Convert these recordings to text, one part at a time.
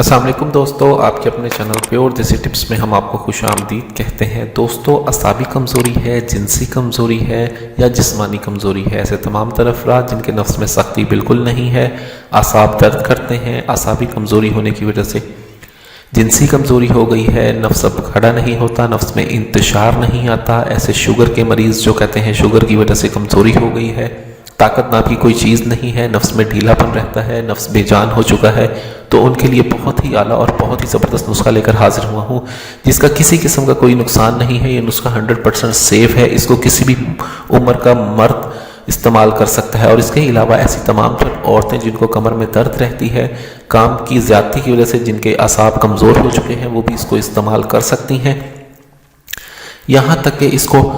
السلام علیکم دوستو، آپ کے اپنے چینل پیور دیسی ٹپس میں ہم آپ کو خوش آمدید کہتے ہیں۔ دوستو، اعصابی کمزوری ہے، جنسی کمزوری ہے یا جسمانی کمزوری ہے، ایسے تمام تر افراد جن کے نفس میں سختی بالکل نہیں ہے، اعصاب درد کرتے ہیں، اعصابی کمزوری ہونے کی وجہ سے جنسی کمزوری ہو گئی ہے، نفس اب کھڑا نہیں ہوتا، نفس میں انتشار نہیں آتا، ایسے شوگر کے مریض جو کہتے ہیں شوگر کی وجہ سے کمزوری ہو گئی ہے، طاقت نام کی کوئی چیز نہیں ہے، نفس میں ڈھیلا پن رہتا ہے، نفس بے جان ہو چکا ہے، تو ان کے لیے بہت ہی اعلیٰ اور بہت ہی زبردست نسخہ لے کر حاضر ہوا ہوں، جس کا کسی قسم کا کوئی نقصان نہیں ہے۔ یہ نسخہ 100% سیف ہے، اس کو کسی بھی عمر کا مرد استعمال کر سکتا ہے، اور اس کے علاوہ ایسی تمام تر عورتیں جن کو کمر میں درد رہتی ہے، کام کی زیادتی کی وجہ سے جن کے اعصاب کمزور ہو چکے ہیں، وہ بھی اس کو استعمال کر سکتی ہیں۔ یہاں تک کہ اس کو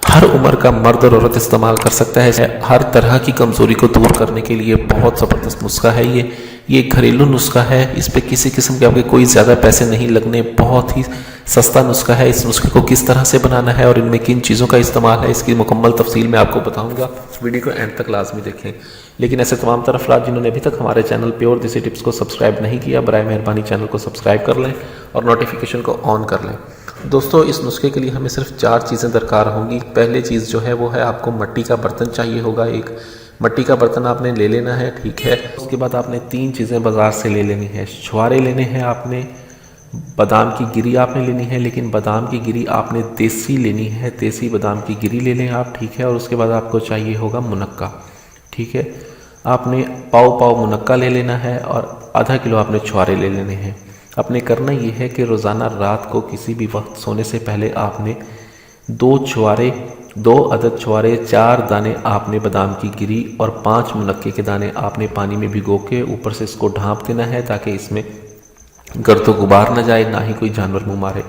ہر عمر کا مرد اور عورت استعمال کر سکتا ہے۔ ہر طرح کی کمزوری کو دور کرنے کے لیے بہت زبردست نسخہ ہے یہ ایک گھریلو نسخہ ہے، اس پہ کسی قسم کے آپ کے کوئی زیادہ پیسے نہیں لگنے، بہت ہی سستا نسخہ ہے۔ اس نسخے کو کس طرح سے بنانا ہے اور ان میں کن چیزوں کا استعمال ہے، اس کی مکمل تفصیل میں آپ کو بتاؤں گا، ویڈیو کو اینڈ تک لازمی دیکھیں۔ لیکن ایسے تمام تر افراد جنہوں نے ابھی تک ہمارے چینل پیور دیسی ٹپس کو سبسکرائب نہیں کیا، برائے مہربانی چینل کو سبسکرائب کر لیں اور نوٹیفیکیشن کو آن کر لیں۔ دوستو، اس نسخے کے لیے ہمیں صرف 4 چیزیں درکار ہوں گی۔ پہلے چیز جو ہے وہ ہے آپ کو مٹی کا برتن چاہیے ہوگا، ایک مٹی کا برتن آپ نے لے لینا ہے، ٹھیک ہے۔ اس کے بعد آپ نے 3 چیزیں بازار سے لے لینی ہے۔ چھوارے لینے ہیں آپ نے، بادام کی گری آپ نے لینی ہے، لیکن بادام کی گری آپ نے دیسی لینی ہے، دیسی بادام کی گری لے لیں آپ، ٹھیک ہے۔ اور اس کے بعد آپ کو چاہیے ہوگا منقہ، ٹھیک ہے۔ آپ نے پاؤ منقہ لے لینا ہے اور آدھا کلو آپ نے چھوارے لے لینے ہیں۔ آپ نے کرنا یہ ہے کہ روزانہ رات کو کسی بھی وقت سونے سے پہلے آپ نے 2 عدد چھوارے، 4 دانے آپ نے بادام کی گری اور 5 منقے کے دانے آپ نے پانی میں بھگو کے اوپر سے اس کو ڈھانپ دینا ہے، تاکہ اس میں گرد و غبار نہ جائے، نہ ہی کوئی جانور منہ مارے۔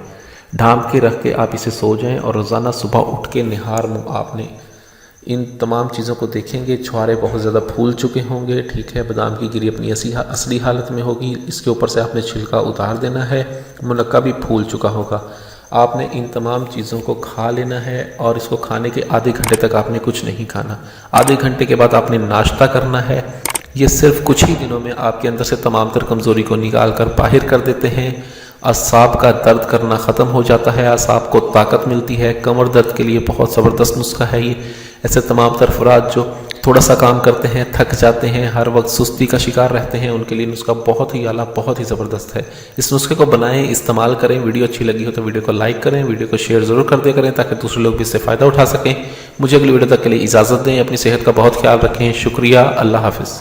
ڈھانپ کے رکھ کے آپ اسے سو جائیں، اور روزانہ صبح اٹھ کے نہار منہ آپ نے ان تمام چیزوں کو دیکھیں گے۔ چھوارے بہت زیادہ پھول چکے ہوں گے، ٹھیک ہے۔ بادام کی گری اپنی اصلی حالت میں ہوگی، اس کے اوپر سے آپ نے چھلکا اتار دینا ہے، منقہ بھی پھول چکا ہوگا۔ آپ نے ان تمام چیزوں کو کھا لینا ہے، اور اس کو کھانے کے آدھے گھنٹے تک آپ نے کچھ نہیں کھانا۔ آدھے گھنٹے کے بعد آپ نے ناشتہ کرنا ہے۔ یہ صرف کچھ ہی دنوں میں آپ کے اندر سے تمام تر کمزوری کو نکال کر باہر کر دیتے ہیں۔ اعصاب کا درد کرنا ختم ہو جاتا ہے، اعصاب کو طاقت ملتی ہے۔ کمر درد کے لیے بہت زبردست نسخہ ہے یہ۔ ایسے تمام تر افراد جو تھوڑا سا کام کرتے ہیں، تھک جاتے ہیں، ہر وقت سستی کا شکار رہتے ہیں، ان کے لیے نسخہ بہت ہی اعلیٰ، بہت ہی زبردست ہے۔ اس نسخے کو بنائیں، استعمال کریں۔ ویڈیو اچھی لگی ہو تو ویڈیو کو لائک کریں، ویڈیو کو شیئر ضرور کر دیا کریں، تاکہ دوسرے لوگ بھی اس سے فائدہ اٹھا سکیں۔ مجھے اگلی ویڈیو تک کے لیے اجازت دیں، اپنی صحت کا بہت خیال رکھیں۔ شکریہ، اللہ حافظ۔